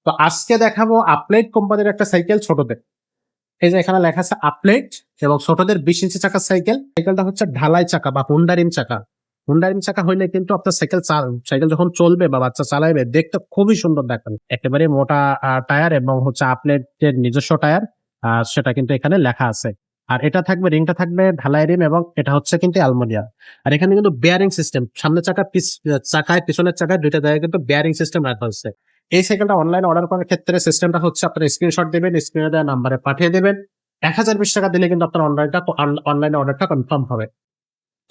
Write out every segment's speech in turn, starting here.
তো আজকে দেখাবো আপলেট কোম্পানির একটা সাইকেল ছোটদের। এই যে এখানে লেখা আছে আপলেট এবং ছোটদের 20 ইঞ্চি চাকার সাইকেল। সাইকেলটা হচ্ছে ঢালাই চাকা বা হুন্ডা রিম চাকা। হুন্ডা রিম চাকা হইলে কিন্তু আপনার সাইকেল যখন চলবে বা বাচ্চা চালাবে দেখতে খুবই সুন্দর দেখাবে। একেবারে মোটা টায়ার এবং হচ্ছে আপলেটের নিজস্ব টায়ার, সেটা কিন্তু এখানে লেখা আছে। আর এটা থাকবে, রিংটা থাকবে ঢালাই রিম এবং এটা হচ্ছে কিন্তু অ্যালুমিনিয়াম। আর এখানে কিন্তু বেয়ারিং সিস্টেম, সামনের চাকায় পিছনের চাকায় দুইটা জায়গায় কিন্তু বেয়ারিং সিস্টেম রাখা হচ্ছে। এই সাইকেলটা অনলাইনে অর্ডার করার ক্ষেত্রে সিস্টেমটা হচ্ছে আপনার স্ক্রিনশট দিবেন, স্ক্রিনে দেওয়া নাম্বারে পাঠিয়ে দেবেন। ১,০২০ টাকা দিলে কিন্তু আপনার অনলাইনে অর্ডারটা কনফার্ম হবে।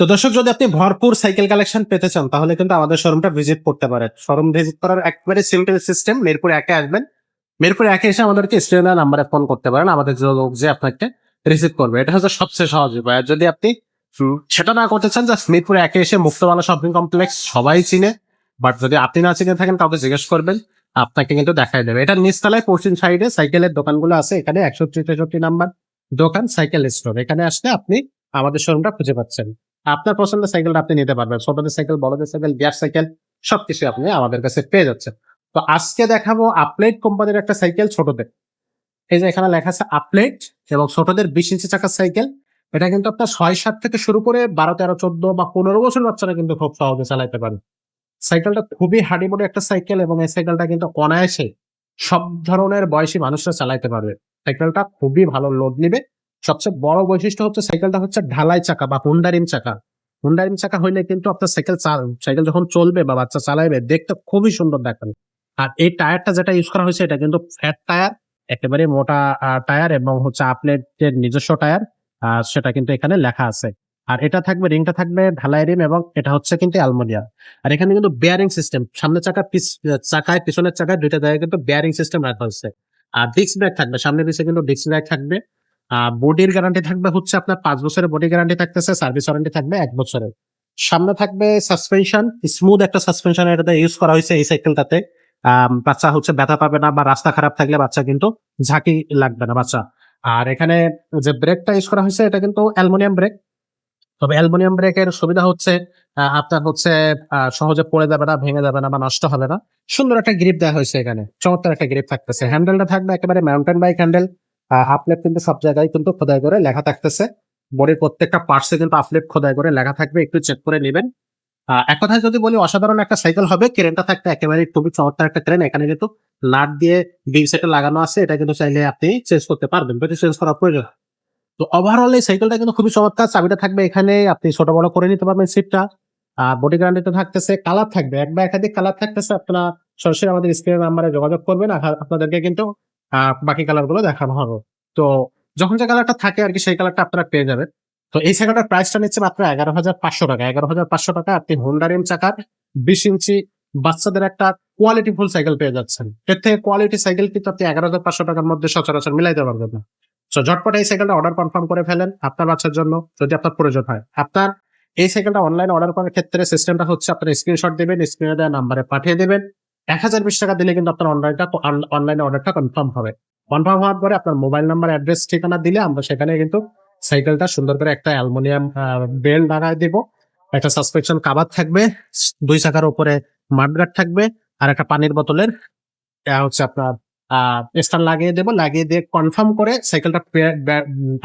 তো দর্শক, যদি আপনি ভরপুর সাইকেল কালেকশন পেতে চান তাহলে কিন্তু আমাদের শোরুমটা ভিজিট করতে পারেন। শোরুম ভিজিট করার একবারে সিম্পল সিস্টেম, মিরপুর ১ এ আসবেন। মিরপুর ১ এ এসে আমাদেরকে স্ক্রিনে দেওয়া নাম্বারে ফোন করতে পারেন। আমাদের যে লোক যে আপনাকে রিসিভ করবে, এটা হচ্ছে সবচেয়ে সহজ উপায়। আর যদি আপনি সেটা না করতে চান, জাস্ট মিরপুর ১ এ এসে মুক্তবালা শপিং কমপ্লেক্স সবাই চিনে, বাট যদি আপনি না চিনে থাকেন কাউকে জিজ্ঞেস করবেন, আপনাকে কিন্তু দেখাই দেবে। এটা নিচতলায় পশ্চিম সাইডে সাইকেলের দোকানগুলো আছে। এখানে ৬১-৬৩ নাম্বার দোকান সাইকেল স্টোর। এখানে আসলে আপনি আমাদের শোরুমটা খুঁজে পাচ্ছেন। আপনার পছন্দের সাইকেলটা আপনি নিতে পারবেন। ছোটদের সাইকেল, বড়দের সাইকেল, গিয়ার সাইকেল সবকিছু আপনি আমাদের কাছে পেয়ে যাচ্ছেন। তো আজকে দেখাবো আপলেট কোম্পানির একটা সাইকেল ছোটদের। এই যে এখানে লেখা আছে আপলেট এবং ছোটদের 20 ইঞ্চি চাকার সাইকেল। এটা কিন্তু আপনার ৬-৭ থেকে শুরু করে ১২, ১৩, ১৪ বা ১৫ বছর বাচ্চারা কিন্তু খুব সহজে চালাতে পারে। সাইকেলটা খুবই হার্ডি একটা সাইকেল এবং এই সাইকেলটা কিন্তু অনায়াসে সব ধরনের বয়সী মানুষরা চালাইতে পারবে। সাইকেলটা খুবই ভালো লোড নিবে। সবচেয়ে বড় বৈশিষ্ট্য হচ্ছে সাইকেলটা হচ্ছে ঢালাই চাকা বা হুন্ডা রিম চাকা। হুন্ডা রিম চাকা হইলে কিন্তু আপনার সাইকেল যখন চলবে বা বাচ্চা চালাবে দেখতে খুবই সুন্দর দেখাবে। আর এই টায়ারটা যেটা ইউজ করা হয়েছে এটা কিন্তু ফ্যাট টায়ার, একেবারে মোটা টায়ার এবং হচ্ছে আপলেটের নিজস্ব টায়ার, সেটা কিন্তু এখানে লেখা আছে। আর এটা থাকবে, রিংটা থাকবে ঢালাই রিম এবং এটা হচ্ছে কিন্তু অ্যালুমিনিয়াম। আর এখানে কিন্তু বেয়ারিং সিস্টেম, সামনের চাকায় পিছনের চাকায় দুইটা জায়গায় কিন্তু বেয়ারিং সিস্টেম রাখা হচ্ছে। আর ডিস্ক ব্রেক থাকবে, সামনে পিছে কিন্তু ডিস্ক ব্রেক থাকবে। বডির গ্যারান্টি থাকবে হচ্ছে আপনার ৫ বছরের বডি গ্যারান্টি থাকতেছে, সার্ভিস ওয়ারেন্টি থাকবে ১ বছরের। সামনে থাকবে সাসপেনশন, স্মুথ একটা সাসপেনশন এটাতে ইউজ করা হয়েছে এই সাইকেলটাতে। বাচ্চা হচ্ছে ব্যথা পাবে না বা রাস্তা খারাপ থাকলে বাচ্চা কিন্তু ঝাঁকি লাগবে না বাচ্চা। আর এখানে যে ব্রেকটা ইউজ করা হয়েছে এটা কিন্তু অ্যালুমিনিয়াম ব্রেক। তবে অ্যালুমিনিয়াম ব্রেকের সুবিধা হচ্ছে আপনার হচ্ছে সহজে পড়ে যাবে না, ভেঙে যাবে না বা নষ্ট হবে না। সুন্দর একটা গ্রিপ দেওয়া হয়েছে এখানে। চমৎকার একটা গ্রিপ থাকতেছে। হ্যান্ডেলটা থাকবে একেবারে মাউন্টেন বাইক হ্যান্ডেল। আপলেট কিন্তু সব জায়গায় কিন্তু খোদাই করে লেখা থাকতেছে। বডির প্রত্যেকটা পার্টসে কিন্তু আপলেট খোদাই করে লেখা থাকবে। একটু চেক করে নিবেন। এক কথায় যদি বলি অসাধারণ একটা সাইকেল হবে। ক্রেনটা থাকবে একেবারে খুবই চমৎকার একটা ক্রেন। এখানে কিন্তু নাট দিয়ে বিম সেটে লাগানো আছে। এটা কিন্তু চাইলে আপনি চেঞ্জ করতে পারবেন। যদি চেঞ্জ করার প্রয়োজন হয়। তো ওভারঅল এই সাইকেলটা কিন্তু খুবই চমৎকার। চাবিটা থাকবে এখানে, আপনি ছোট বড় করে নিতে পারবেন সিটটা। বডি গ্যারান্টিটা থাকতেছে, কালার থাকবে, এক বা একাধিক কালার থাকতেছে। আপনারা সরাসরি আমাদের স্ক্রিনের নাম্বারে যোগাযোগ করবেন। আপনাদেরকে কিন্তু বাকি কালার গুলো দেখানো হবে। তো যখন যে কালারটা থাকে আরকি সেই কালারটা আপনারা পেয়ে যাবেন। তো এই সাইকেলটার প্রাইসটা নিচ্ছে মাত্র ৳১১,৫০০ ৳১১,৫০০ আপনি হোন্ডা রিম চাকার ২০ ইঞ্চি বাচ্চাদের একটা কোয়ালিটি ফুল সাইকেল পেয়ে যাচ্ছেন। এর থেকে কোয়ালিটি সাইকেল কিন্তু আপনি ৳১১,৫০০ র মধ্যে সচরাচর মিলাইতে পারবেন না। সো ঝটপট এই সাইকেলটা অর্ডার কনফার্ম করে ফেলেন আপনার বাচ্চার জন্য, যদি আপনার প্রয়োজন হয়। আপনার এই সাইকেলটা অনলাইনে অর্ডার করার ক্ষেত্রে সিস্টেমটা হচ্ছে আপনার স্ক্রিনশট দিবেন, স্ক্রিনে দেওয়া নাম্বারে পাঠিয়ে দেবেন। ১,০২০ টাকা দিলে কিন্তু আপনার অনলাইনে অর্ডারটা কনফার্ম হবে। কনফার্ম হওয়ার পরে আপনার মোবাইল নাম্বার, অ্যাড্রেস, ঠিকানা দিলে আমরা সেখানে কিন্তু সাইকেলটা সুন্দর করে একটা অ্যালুমিনিয়াম বেল্ট লাগায় দিব। একটা সাসপেনশন কাভার থাকবে, ২ চাকার উপরে মাডগার্ড থাকবে আর একটা পানির বোতলের হচ্ছে আপনার স্টার লাগিয়ে দেব। লাগিয়ে দিয়ে কনফার্ম করে সাইকেলটা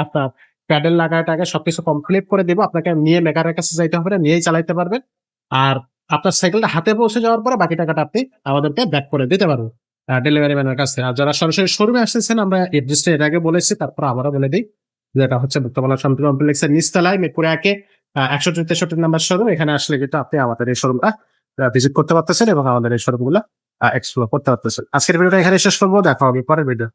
আপনার প্যাডেল লাগায়-টাগায় সবকিছু কমপ্লিট করে দিব। আপনাকে নিয়ে মেকারের কাছে যাইতে হবে না, নিয়েই চালাইতে পারবেন। আর আপনার সাইকেলটা হাতে পৌঁছে যাওয়ার পরে বাকি টাকাটা আপনি আমাদেরকে ব্যাক করে দিতে পারবেন ডেলিভারি ম্যানের কাছে। আর যারা সরাসরি শোরুমে আসতেছেন, আমরা এড্রেসটা এর আগে বলেছি, তারপর আবারও বলে দেই। যেটা হচ্ছে মুক্তবালা শপিং কমপ্লেক্সের নিচতলায় মিরপুর ১ এ ৬১-৬৩ নাম্বার শোরুম। এখানে আসলে কিন্তু আপনি আমাদের এই শোরুমটা ভিজিট করতে পারতেছেন এবং আমাদের এই শোরুমগুলা এক্সপ্লোর করতে পারতেছেন। আজকের ভিডিওটা এখানে শেষ করব। দেখা হবে পরের ভিডিও।